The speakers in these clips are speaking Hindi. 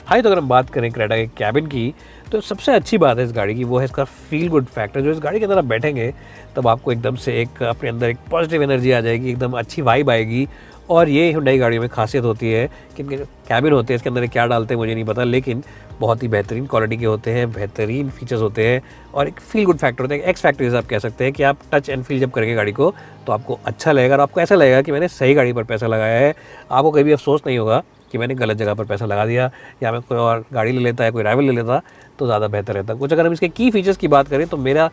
हाँ, तो अगर हम बात करें क्रेटा के कैबिन की, तो सबसे अच्छी बात है इस गाड़ी की वो है इसका फ़ील गुड फैक्टर। जो इस गाड़ी के अंदर आप बैठेंगे तब आपको एकदम से एक अपने अंदर एक पॉजिटिव एनर्जी आ जाएगी, एकदम अच्छी वाइब आएगी। और ये हुंडई गाड़ियों में खासियत होती है कि इनके जो कैबिन होते हैं इसके अंदर क्या डालते हैं मुझे नहीं पता, लेकिन बहुत ही बेहतरीन क्वालिटी के होते हैं, बेहतरीन फीचर्स होते हैं और एक फ़ील गुड फैक्टर होता है, एक्स फैक्टर जैसे आप कह सकते हैं कि आप टच एंड फील जब करेंगे गाड़ी को तो आपको अच्छा लगेगा और आपको ऐसा लगेगा कि मैंने सही गाड़ी पर पैसा लगाया है। आपको कभी अफसोस नहीं होगा कि मैंने गलत जगह पर पैसा लगा दिया या मैं कोई और गाड़ी ले लेता है, कोई राइवल ले लेता तो ज़्यादा बेहतर रहता। कुछ अगर हम इसके की फीचर्स की बात करें तो मेरा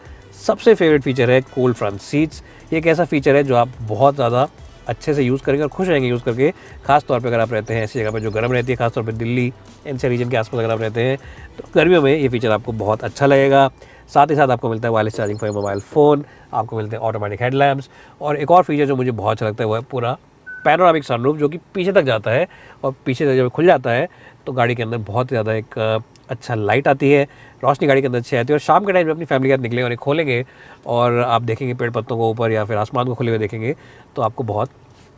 सबसे फेवरेट फीचर है कूल फ्रंट सीट्स। ये एक ऐसा फीचर है जो आप बहुत ज़्यादा अच्छे से यूज़ करेंगे और खुश रहेंगे यूज़ करके। खास तौर पे अगर आप रहते हैं ऐसी जगह पे जो गर्म रहती है, खास तौर पे दिल्ली एनसीआर रीजन के आसपास अगर आप रहते हैं तो गर्मियों में ये फीचर आपको बहुत अच्छा लगेगा। साथ ही साथ आपको मिलता है wireless charging for mobile phone, आपको मिलते हैं ऑटोमेटिक हेडलैम्प्स और एक और फीचर जो मुझे बहुत अच्छा लगता है वो है पूरा पैनोरामिक सनरूफ जो कि पीछे तक जाता है और पीछे से जब खुल जाता है तो गाड़ी के अंदर बहुत ज़्यादा एक अच्छा लाइट आती है, रोशनी गाड़ी के अंदर अच्छी आती है। और शाम के टाइम में अपनी फैमिली के साथ निकलेंगे और ये खोलेंगे और आप देखेंगे पेड़ पत्तों को ऊपर या फिर आसमान को खुले हुए देखेंगे तो आपको बहुत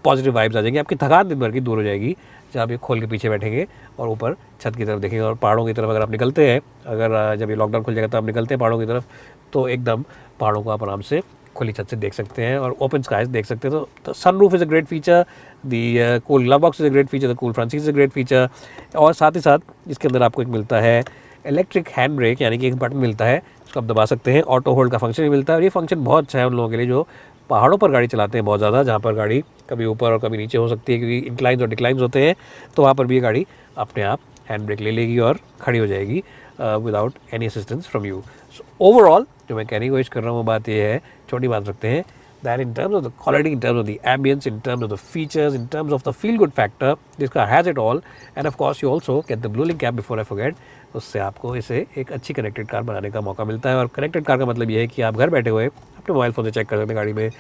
पॉजिटिव वाइब्स आ जाएंगी, आपकी थकान दिन भर की दूर हो जाएगी जब आप ये खोल के पीछे बैठेंगे और ऊपर छत की तरफ देखेंगे और पहाड़ों की तरफ अगर आप निकलते हैं, अगर जब ये लॉकडाउन खुल जाएगा तो आप निकलते हैं पहाड़ों की तरफ तो एकदम पहाड़ों को आप आराम से खुली छत से देख सकते हैं और ओपन स्काइज देख सकते हैं। तो sunroof is a great feature, the cool glove box is a great feature, the cool front seat is a great feature. और साथ ही साथ इसके अंदर आपको एक मिलता है इलेक्ट्रिक हैंड ब्रेक, यानी कि एक बटन मिलता है जिसको आप दबा सकते हैं, ऑटो होल्ड का फंक्शन भी मिलता है और ये फंक्शन बहुत अच्छा है उन लोगों के लिए जो पहाड़ों पर गाड़ी चलाते हैं बहुत ज़्यादा, जहाँ पर गाड़ी कभी ऊपर और कभी नीचे हो सकती है क्योंकि इंक्लाइंस और डिक्लाइंस होते हैं। तो वहाँ पर भी ये गाड़ी अपने आप हैंड ब्रेक ले लेगी और खड़ी हो जाएगी without any assistance from you. So overall जो मैं कहने की कोशिश कर रहा हूँ वो बात ये है, छोटी बात रखते हैं, that in terms of the quality, in terms of the ambience, in terms of the features, in terms of the feel good factor, this car has it all. And of course you also get the blue link cap before I forget, उससे आपको इसे एक अच्छी कनेक्टेड कार बनाने का मौका मिलता है। और कनेक्टेड कार का मतलब ये है कि आप घर बैठे हुए अपने मोबाइल फ़ोन से चेक कर सकते हैं गाड़ी में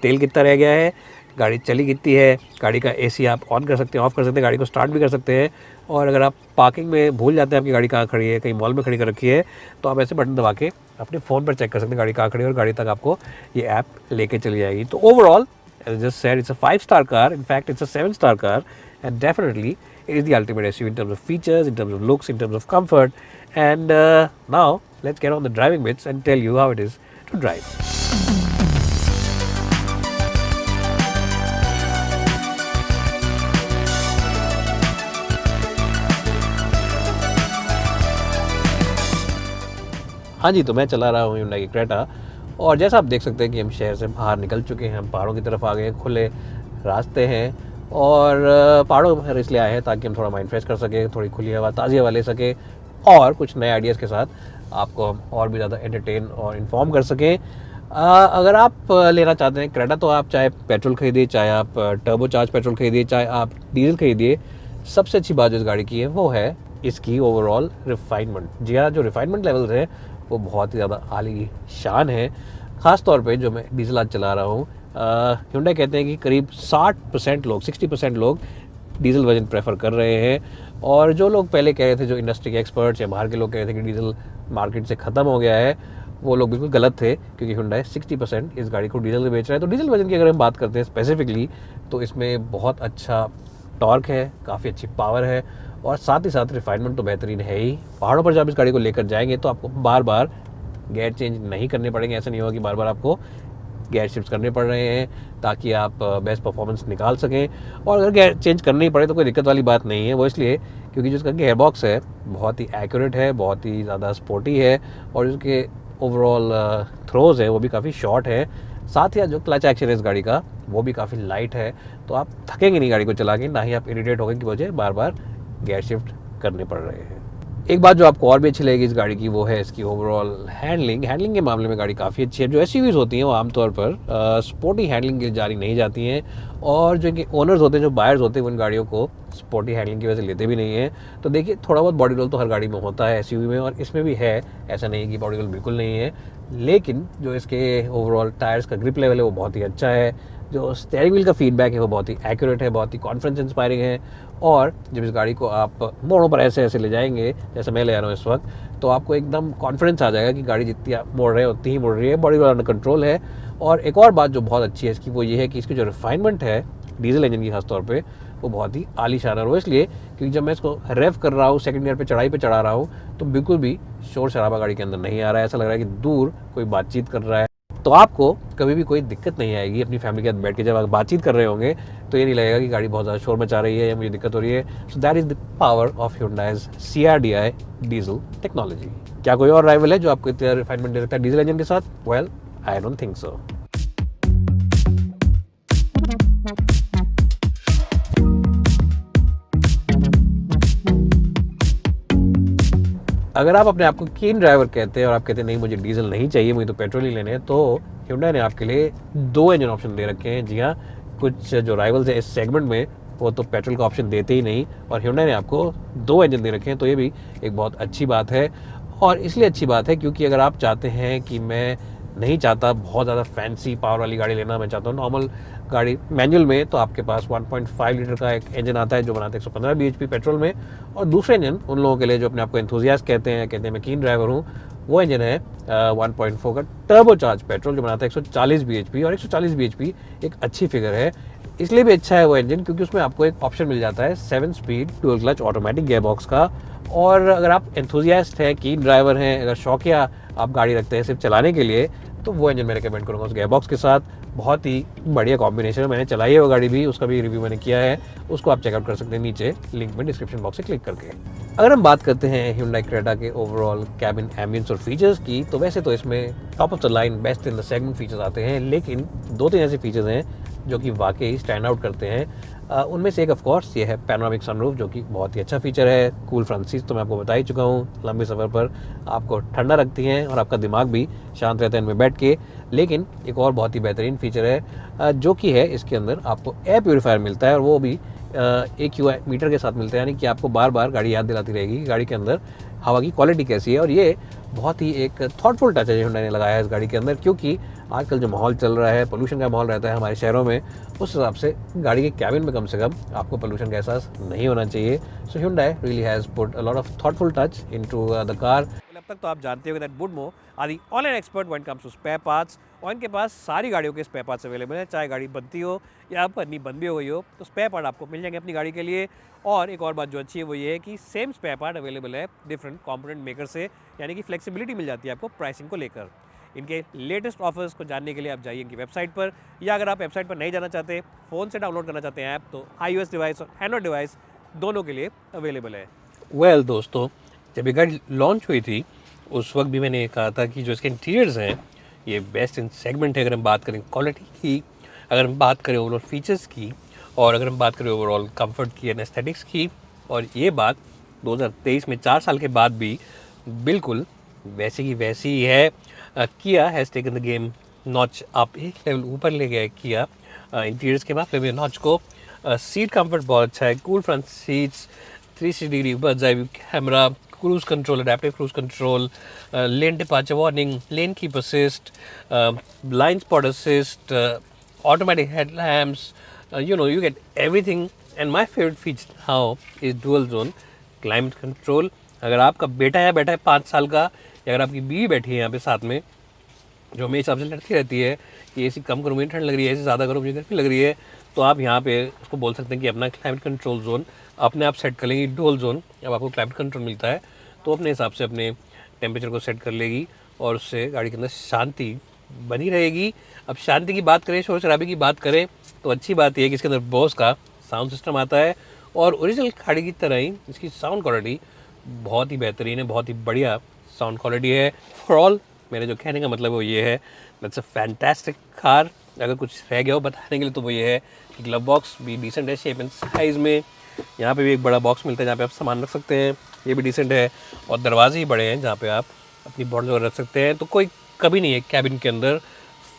तेल कितना रह गया है, गाड़ी चली कितनी है, गाड़ी का एसी आप ऑन कर सकते हैं, ऑफ़ कर सकते हैं, गाड़ी को स्टार्ट भी कर सकते हैं। और अगर आप पार्किंग में भूल जाते हैं आपकी गाड़ी कहाँ खड़ी है, कहीं मॉल में खड़ी कर रखी है, तो आप ऐसे बटन दबा के अपने फ़ोन पर चेक कर सकते हैं गाड़ी कहाँ खड़ी है और गाड़ी तक आपको ये ऐप लेके चली जाएगी। तो overall as I just said, it's a 5-star car. In fact, it's a 7-star car, and definitely it is the ultimate SUV in terms of features, in terms of looks, in terms of comfort. And now let's get on the driving bits and tell you how it is to drive. हाँ जी, तो मैं चला रहा हूँ Hyundai की क्रेटा और जैसा आप देख सकते हैं कि हम शहर से बाहर निकल चुके हैं, हम पहाड़ों की तरफ आ गए हैं, खुले रास्ते हैं और पहाड़ों पर इसलिए आए हैं ताकि हम थोड़ा माइंड फ्रेश कर सकें, थोड़ी खुली हवा, ताज़ी हवा ले सकें और कुछ नए आइडियाज़ के साथ आपको हम और भी ज़्यादा एंटरटेन और इन्फॉर्म कर सकें। अगर आप लेना चाहते हैं क्रेटा तो आप चाहे पेट्रोल खरीदिए, चाहे आप टर्बो चार्ज पेट्रोल खरीदिए, चाहे आप डीजल खरीदिए, सबसे अच्छी बात जो इस गाड़ी की है वो है इसकी ओवरऑल रिफाइनमेंट। जी हाँ, जो रिफाइनमेंट लेवल्स हैं वो बहुत ही ज़्यादा आली शान है। ख़ास तौर पे जो मैं डीजल आज चला रहा हूँ, Hyundai कहते हैं कि करीब 60% लोग डीजल वर्जन प्रेफर कर रहे हैं और जो लोग पहले कह रहे थे, जो इंडस्ट्री के एक्सपर्ट्स या बाहर के लोग कह रहे थे कि डीजल मार्केट से ख़त्म हो गया है, वो लोग बिल्कुल गलत थे क्योंकि Hyundai 60% इस गाड़ी को डीजल में बेच रहा है। तो डीजल वर्जन की अगर हम बात करते हैं स्पेसिफिकली तो इसमें बहुत अच्छा टॉर्क है, काफ़ी अच्छी पावर है और साथ ही साथ रिफाइनमेंट तो बेहतरीन है ही। पहाड़ों पर जब इस गाड़ी को लेकर जाएंगे तो आपको बार बार गियर चेंज नहीं करने पड़ेंगे, ऐसा नहीं होगा कि बार बार आपको गियर शिफ्ट करने पड़ रहे हैं ताकि आप बेस्ट परफॉर्मेंस निकाल सकें। और अगर गियर चेंज करना ही पड़े तो कोई दिक्कत वाली बात नहीं है, वो इसलिए क्योंकि जो इसका गियर बॉक्स है बहुत ही एक्यूरेट है, बहुत ही ज़्यादा स्पोर्टी है और उसके ओवरऑल थ्रोज है वो भी काफ़ी शॉर्ट है। साथ ही जो क्लच एक्शन है इस गाड़ी का वो भी काफ़ी लाइट है, तो आप थकेंगे नहीं गाड़ी को चला के, ना ही आप इरिटेट होंगे कि मुझे बार बार गियर शिफ्ट करने पड़ रहे हैं। एक बात जो आपको और भी अच्छी लगेगी इस गाड़ी की वो है इसकी ओवरऑल हैंडलिंग के मामले में गाड़ी काफ़ी अच्छी है। जो एसयूवीज़ होती हैं वो आमतौर पर स्पोर्टी हैंडलिंग के लिए जारी नहीं जाती हैं और जो इनके ओनर्स होते हैं, जो बायर्स होते हैं, उन गाड़ियों को स्पोर्टी हैंडलिंग की वजह से लेते भी नहीं हैं। तो देखिए थोड़ा बहुत बॉडी रोल तो हर गाड़ी में होता है एसयूवी में और इसमें भी है, ऐसा नहीं कि बॉडी रोल बिल्कुल नहीं है, लेकिन जो इसके ओवरऑल टायर्स का ग्रिप लेवल है वो बहुत ही अच्छा है। जो स्टीयरिंग व्हील का फीडबैक है वो बहुत ही एक्यूरेट है, बहुत ही कॉन्फिडेंस इंस्पायरिंग है और जब इस गाड़ी को आप मोड़ों पर ऐसे ऐसे ले जाएंगे जैसे मैं ले आ रहा हूँ इस वक्त, तो आपको एकदम कॉन्फिडेंस आ जाएगा कि गाड़ी जितनी आप मोड़ रहे हैं उतनी ही मुड़ रही है, बॉडी रोल अंडर कंट्रोल है। और एक और बात जो बहुत अच्छी है इसकी वो ये है कि इसकी जो रिफाइनमेंट है डीजल इंजन की खासतौर पे वो बहुत ही आलीशान है। वो इसलिए क्योंकि जब मैं इसको रेव कर रहा हूँ, सेकंड गियर पे चढ़ाई पे चढ़ा रहा हूँ, तो बिल्कुल भी शोर शराबा गाड़ी के अंदर नहीं आ रहा है। ऐसा लग रहा है कि दूर कोई बातचीत कर रहा है। तो आपको कभी भी कोई दिक्कत नहीं आएगी अपनी फैमिली के साथ बैठ के जब आप बातचीत कर रहे होंगे, तो ये नहीं लगेगा कि गाड़ी बहुत ज़्यादा शोर मचा रही है या मुझे दिक्कत हो रही है। So that is the power of Hyundai's CRDI diesel technology. क्या कोई और राइवल है जो आपको इतना रिफाइनमेंट दे सकता है डीजल इंजन के साथ? Well, I don't think so. अगर आप अपने आप को कीन ड्राइवर कहते हैं और आप कहते हैं नहीं मुझे डीजल नहीं चाहिए, मुझे तो पेट्रोल ही लेने हैं, तो Hyundai ने आपके लिए 2 इंजन ऑप्शन दे रखे हैं। जी हाँ, कुछ जो राइवल्स है इस सेगमेंट में वो तो पेट्रोल का ऑप्शन देते ही नहीं, और Hyundai ने आपको 2 इंजन दे रखे हैं। तो ये भी एक बहुत अच्छी बात है, और इसलिए अच्छी बात है क्योंकि अगर आप चाहते हैं कि मैं नहीं चाहता बहुत ज़्यादा फैंसी पावर वाली गाड़ी लेना, मैं चाहता हूँ नॉर्मल गाड़ी मैनुअल में, तो आपके पास 1.5 लीटर का एक इंजन आता है जो बनाता है 115 bhp पेट्रोल में। और दूसरा इंजन उन लोगों के लिए जो अपने आप को एंथुसियास्ट कहते हैं मैं कीन ड्राइवर हूँ, वो इंजन है 1.4 का टर्बो चार्ज पेट्रोल जो बनाता है 140 bhp। और 140 bhp एक अच्छी फिगर है, इसलिए भी अच्छा है वो इंजन क्योंकि उसमें आपको एक ऑप्शन मिल जाता है 7 speed dual clutch automatic gearbox का। और अगर आप एंथुसियास्ट हैं, कीन ड्राइवर हैं, अगर शौकिया आप गाड़ी रखते हैं सिर्फ चलाने के लिए, तो वो इंजन मैं रिकमेंड करूँगा उस गियरबॉक्स के साथ। बहुत ही बढ़िया कॉम्बिनेशन है, मैंने चलाई है वो गाड़ी भी, उसका भी रिव्यू मैंने किया है, उसको आप चेकआउट कर सकते हैं नीचे लिंक में डिस्क्रिप्शन बॉक्स से क्लिक करके। अगर हम बात करते हैं Hyundai Creta के ओवरऑल कैबिन एम्बियंस और फीचर्स की, तो वैसे तो इसमें top of the line best in the segment features आते हैं, लेकिन 2-3 ऐसे फीचर्स हैं जो कि वाकई स्टैंड आउट करते हैं। उनमें से एक ऑफ कोर्स ये है पैनोरामिक सनरूफ, जो कि बहुत ही अच्छा फीचर है। कूल फ्रंट सीट्स तो मैं आपको बता ही चुका हूँ, लंबे सफ़र पर आपको ठंडा रखती हैं और आपका दिमाग भी शांत रहता है इनमें बैठ के। लेकिन एक और बहुत ही बेहतरीन फीचर है जो कि है इसके अंदर आपको एयर प्योरीफायर मिलता है, और वो भी AQI मीटर के साथ मिलता है, यानी कि आपको बार बार गाड़ी याद दिलाती रहेगी कि गाड़ी के अंदर हवा की क्वालिटी कैसी है। और ये बहुत ही एक थॉटफुल टच है जो Hyundai ने लगाया है इस गाड़ी के अंदर, क्योंकि आजकल जो माहौल चल रहा है, पोल्यूशन का माहौल रहता है हमारे शहरों में, उस हिसाब से गाड़ी के कैबिन में कम से कम आपको पोल्यूशन का एहसास नहीं होना चाहिए। So Hyundai really has put a lot of thoughtful touch into the car. अब तक तो आप जानते हो that Boodmo are the online expert when it comes to spare parts, और इनके पास सारी गाड़ियों के स्पेयर पार्ट्स अवेलेबल है, चाहे गाड़ी बनती हो या बननी बंद भी हो गई हो, तो स्पेयर पार्ट आपको मिल जाएंगे अपनी गाड़ी के लिए। और एक और बात जो अच्छी है वो ये है कि सेम स्पेयर पार्ट अवेलेबल है डिफरेंट कंपोनेंट मेकर से, यानी कि फ्लेक्सिबिलिटी मिल जाती है आपको प्राइसिंग को लेकर। इनके लेटेस्ट ऑफर्स को जानने के लिए आप जाइए इनकी वेबसाइट पर, या अगर आप वेबसाइट पर नहीं जाना चाहते, फ़ोन से डाउनलोड करना चाहते हैं ऐप, तो iOS डिवाइस और एंड्रॉइड डिवाइस दोनों के लिए अवेलेबल है। वेल दोस्तों, जब ये गाड़ी लॉन्च हुई थी उस वक्त भी मैंने ये कहा था कि जो इसके इंटीरियर्स हैं ये बेस्ट इन सेगमेंट है। अगर हम बात करें क्वालिटी की, अगर हम बात करें ओवरऑल फीचर्स की, और अगर हम बात करें ओवरऑल कंफर्ट की एंड एस्थेटिक्स की, और ये बात 2023 में 4 साल के बाद भी बिल्कुल वैसी की वैसी ही है। किया has taken the game notch up, एक लेवल ऊपर ले गया है किया इंटीरियर्स के मामले में नॉच को। सीट कंफर्ट बहुत अच्छा है, cool front seats, 360 degree birds eye view camera, cruise control, adaptive cruise control, lane departure warning, lane keep assist, blind spot assist, automatic headlamps, you get everything. And my favorite feature now is dual zone climate control. अगर आपका बेटा या बैठा है 5 साल का, या अगर आपकी बीवी बैठी है यहाँ पे साथ में, जो मेरे हिसाब से लड़ती रहती है कि एसी कम करो मुझे ठंड लग रही है, एसी ज़्यादा करो मुझे गर्मी लग रही है, तो आप यहाँ पे उसको बोल सकते हैं कि अपना क्लाइमेट कंट्रोल जोन अपने आप सेट कर लेंगी। डुअल जोन अब आपको क्लाइमेट कंट्रोल मिलता है, तो अपने हिसाब से अपने टेम्परेचर को सेट कर लेगी, और उससे गाड़ी के अंदर शांति बनी रहेगी। अब शांति की बात करें, शोर शराबे की बात करें, तो अच्छी बात यह है कि इसके अंदर बोस का साउंड सिस्टम आता है, और ओरिजिनल गाड़ी की तरह ही इसकी साउंड क्वालिटी बहुत ही बेहतरीन है, बहुत ही बढ़िया साउंड क्वालिटी है। फॉर ऑल मेरे जो कहने का मतलब वो ये है, दैट्स अ फैंटास्टिक कार। अगर कुछ रह गया हो बताने के लिए तो वो ये है कि ग्लव बॉक्स भी डिसेंट है शेप एंड साइज़ में। यहाँ पे भी एक बड़ा बॉक्स मिलता है जहाँ पे आप सामान रख सकते हैं, ये भी डिसेंट है, और दरवाजे ही बड़े हैं जहाँ पे आप अपनी बॉटल वगैरह रख सकते हैं। तो कोई कभी नहीं है कैबिन के अंदर।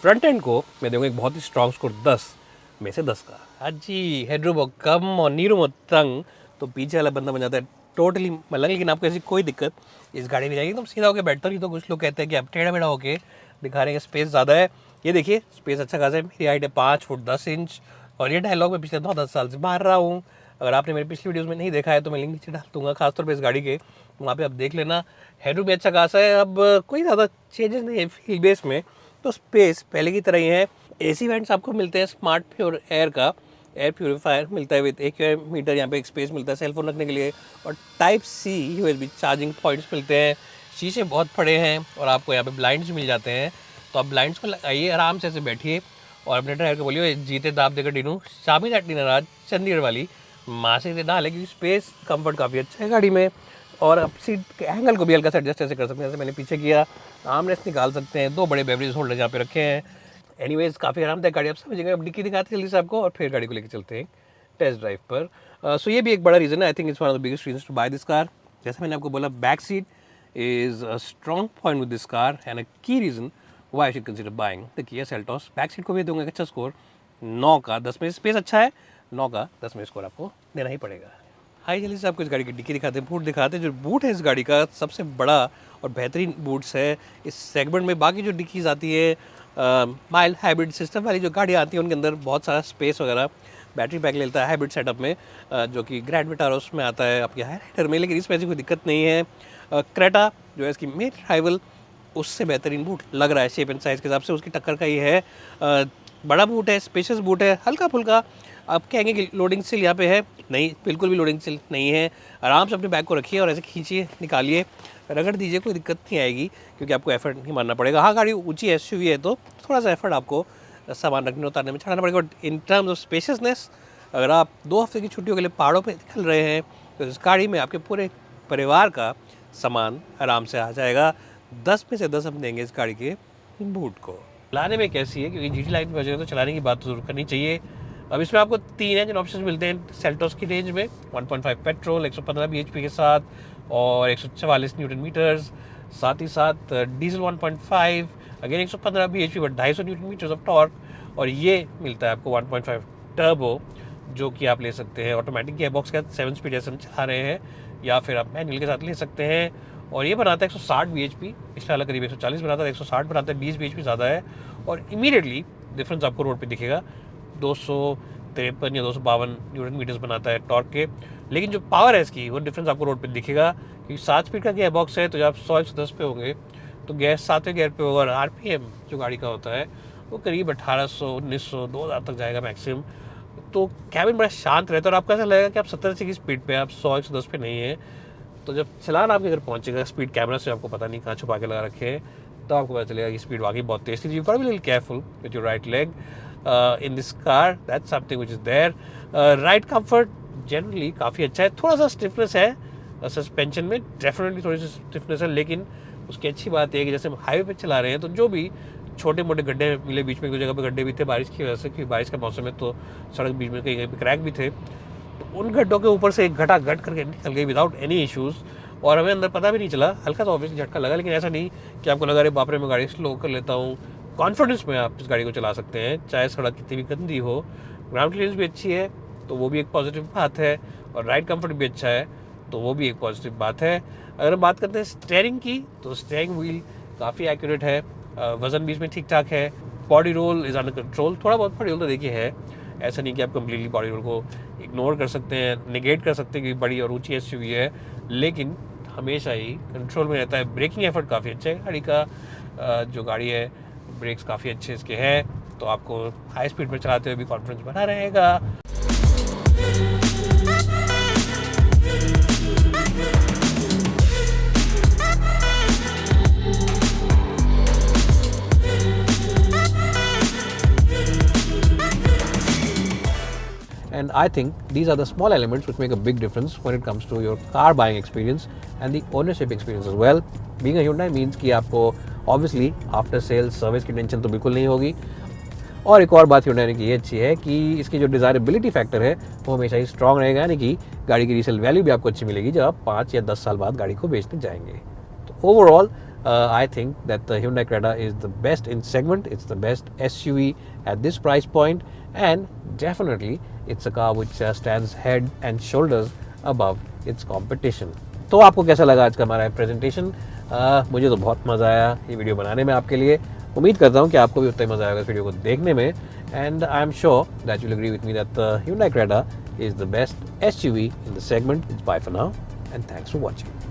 फ्रंट एंड को मैं दूँगा एक बहुत ही स्ट्रॉन्ग स्कोर 10 में से 10 का। हाँ जी, हेडरूम कम और नीरू तंग, तो पीछे वाला बंदा बन जाता है टोटली मलंग। लेकिन आपको ऐसी कोई दिक्कत इस गाड़ी में जाएगी, एकदम सीधा होकर बैठता नहीं, तो कुछ लोग कहते हैं कि आप टेढ़ा मेढ़ा होकर दिखा रहे हैं, स्पेस ज़्यादा है। ये देखिए स्पेस अच्छा खासा है, मेरी हाइट है 5 फुट 10 इंच, और ये डायलॉग मैं पिछले 9-10 साल से मार रहा हूँ। अगर आपने मेरी पिछली वीडियोज़ में नहीं देखा है तो मैं लिंक नीचे डाल दूँगा, खासतौर पर इस गाड़ी के, वहाँ पे आप देख लेना। हेडरूम भी अच्छा खासा है, अब कोई ज़्यादा चेंजेस नहीं है फील बेस में, तो स्पेस पहले की तरह ही है। एसी वेंट्स आपको मिलते हैं स्मार्ट प्योर एयर का, एयर प्योरीफायर मिलता है विद AQI मीटर, यहाँ पे एक स्पेस मिलता है सेलफोन रखने के लिए, और type C USB charging points मिलते हैं। शीशे बहुत बड़े हैं और आपको यहाँ पे ब्लाइंड्स मिल जाते हैं, तो आप ब्लाइंड्स में लगाइए, आराम से ऐसे बैठिए और अपने ड्राइवर को बोलिए जीते दाब देकर डिनू शामी दैट डिनर आज चंडीगढ़ वाली माँ से देना, लेकिन स्पेस कंफर्ट काफ़ी अच्छा है गाड़ी में। और आप सीट के एंगल को भी हल्का सा एडजस्ट ऐसे कर सकते हैं, जैसे मैंने पीछे किया, आर्म रेस्ट निकाल सकते हैं, 2 बड़े बेवरेज होल्डर यहाँ पे रखे हैं। एनीवेज काफ़ी आरामदायक गाड़ी, आप समझेंगे। अब डिक्की दिखाते जल्दी से आपको और फिर गाड़ी को लेकर चलते हैं टेस्ट ड्राइव पर। सो ये भी एक बड़ा रीज़न है, I think it's one of the biggest reason to buy this car. जैसे मैंने आपको बोला, back seat is a strong point with this car and a key reason why I should consider buying the Kia Seltos. Back seat को भी दूंगा एक अच्छा स्कोर, 9 का 10 में। स्पेस अच्छा है, 9 का 10 में स्कोर आपको देना ही पड़ेगा। हाई जल्दी से आपको इस गाड़ी की डिक्की दिखाते हैं, बूट दिखाते हैं। जो बूट है इस गाड़ी का सबसे बड़ा और बेहतरीन बूट्स है इस सेगमेंट में। बाकी जो डिक्कीज आती है माइल्ड हाइब्रिड सिस्टम वाली जो गाड़ियाँ आती हैं उनके अंदर बहुत सारा स्पेस वगैरह बैटरी पैक लेता है हाइब्रिड सेटअप में, जो कि ग्रैंड विटारोस में आता है, आपके हाईराइडर में, लेकिन इसमें ऐसी कोई दिक्कत नहीं है। क्रेटा जो है इसकी मेन राइवल, उससे बेहतरीन बूट लग रहा है शेप एंड साइज़ के हिसाब से, उसकी टक्कर का ही है। बड़ा बूट है, स्पेशियस बूट है, हल्का फुल्का। आप कहेंगे कि लोडिंग सिल यहाँ पे है, नहीं, बिल्कुल भी लोडिंग सिल नहीं है। आराम से अपने बैग को रखिए और ऐसे खींचिए, निकालिए, रगड़ दीजिए, कोई दिक्कत नहीं आएगी, क्योंकि आपको एफर्ट नहीं मारना पड़ेगा। हाँ, गाड़ी ऊंची SUV है तो थोड़ा सा एफर्ट आपको सामान रखने उतारने में चढ़ाना पड़ेगा, बट इन टर्म्स ऑफ स्पेशियसनेस, अगर आप 2 हफ्ते की छुट्टियों के लिए पहाड़ों पर निकल रहे हैं तो इस गाड़ी में आपके पूरे परिवार का सामान आराम से आ जाएगा। 10 में से 10 हम देंगे इस गाड़ी के बूट को। चलाने में कैसी है, क्योंकि GT लाइन में वजह तो चलाने की बात तो जरूर करनी चाहिए। अब इसमें आपको 3 इंजन ऑप्शन मिलते हैं सेल्टोस की रेंज में, 1.5 पेट्रोल 115 bhp के साथ और 144 न्यूटन मीटर्स। साथ ही साथ diesel 1.5 again 115 bhp but 250 newton metres of torque. और ये मिलता है आपको 1.5 टर्बो, जो कि आप ले सकते हैं ऑटोमेटिक गियर बॉक्स के साथ, 7 स्पीड जैसे हम चला रहे हैं, या फिर आप मैनुअल के साथ ले सकते हैं। और ये बनाता है 160 bhp, पिछले वाला करीब 140 बनाता है, 160 बनाता है, 20 bhp ज़्यादा है। और इमीडिएटली डिफरेंस आपको रोड पे दिखेगा, 253 या 252 न्यूटन मीटर्स बनाता है टॉर्क के। लेकिन जो पावर है इसकी, वो डिफरेंस आपको रोड पे दिखेगा, क्योंकि 7 स्पीड का गियर बॉक्स है, तो जब आप 100-110 पे होंगे तो गैस 7वें गियर पे होगा, और RPM जो गाड़ी का होता है वो करीब 1800, 1900, 2000 तक जाएगा मैक्सिमम। तो कैबिन बड़ा शांत रहता है और आपको ऐसा लगेगा कि आप 70-80 की स्पीड पे, आप 100-110 पे नहीं है। तो जब चलान आपके घर पहुंचेगा, स्पीड कैमरा से आपको पता नहीं कहाँ छुपा के लगा रखे हैं, तो आपको पता चलेगा कि स्पीड वाकई बहुत तेज थी। You got be little careful with your right leg in this car, that's something which is there. Ride comfort generally काफ़ी अच्छा है, थोड़ा सा स्टिफनेस है सस्पेंशन में, डेफिनेटली थोड़ी सी स्टिफनेस है, लेकिन उसकी अच्छी बात है कि जैसे हम हाईवे पे चला रहे हैं तो जो भी छोटे मोटे गड्ढे मिले, बीच में 2 जगह पे गड्ढे भी थे बारिश की वजह से, क्योंकि बारिश का मौसम है तो सड़क बीच में कहीं पे क्रैक भी थे, तो उन गड्ढों के ऊपर से एक घटा घट करके निकल गई विदाउट एनी इश्यूज़, और हमें अंदर पता भी नहीं चला। हल्का सा ऑब्वियसली झटका लगा, लेकिन ऐसा नहीं कि आपको लगा रहे बाप रे मैं गाड़ी स्लो कर लेता हूँ। कॉन्फिडेंस में आप इस गाड़ी को चला सकते हैं, चाहे सड़क कितनी भी गंदी हो। ग्राउंड क्लियरेंस भी अच्छी है तो वो भी एक पॉजिटिव बात है, और राइड कंफर्ट भी अच्छा है तो वो भी एक पॉजिटिव बात है। अगर हम बात करते हैं स्टेयरिंग की, तो स्टेयरिंग व्हील काफ़ी एक्यूरेट है, वजन भी इसमें ठीक ठाक है, body roll is under control. थोड़ा बहुत बॉडी रोल तो देखिए है, ऐसा नहीं कि आप कम्प्लीटली बॉडी रोल को इग्नोर कर सकते हैं, निगेट कर सकते हैं कि बड़ी और ऊंची SUV है, लेकिन हमेशा ही कंट्रोल में रहता है। ब्रेकिंग एफर्ट काफ़ी अच्छा है गाड़ी का, जो गाड़ी है ब्रेक्स काफ़ी अच्छे इसके हैं, तो आपको हाई स्पीड पर चलाते हुए भी कॉन्फिडेंस बना रहेगा। And I think these are the small elements which make a big difference when it comes to your car buying experience and the ownership experience as well. Being a Hyundai means कि आपको obviously after sales सर्विस की टेंशन तो बिल्कुल नहीं होगी। और एक और बात Hyundai ने की अच्छी है कि इसकी जो डिज़ायरेबिलिटी फैक्टर है वो हमेशा ही स्ट्रॉन्ग रहेगा, यानी कि गाड़ी की रीसेल वैल्यू भी आपको अच्छी मिलेगी जब आप 5 या 10 साल बाद गाड़ी को बेचने जाएंगे। तो overall I think that the Hyundai Creta is the best in segment. It's the best SUV at this price point, and definitely it's a car which stands head and shoulders above its competition. तो आपको कैसा लगा आज का हमारा प्रेजेंटेशन? मुझे तो बहुत मज़ा आया ये वीडियो बनाने में आपके लिए। उम्मीद करता हूँ कि आपको भी उतना ही मज़ा आएगा इस वीडियो को देखने में, and I am sure that you'll agree with me that the Hyundai Creta is the best SUV in the segment. It's bye for now, and thanks for watching.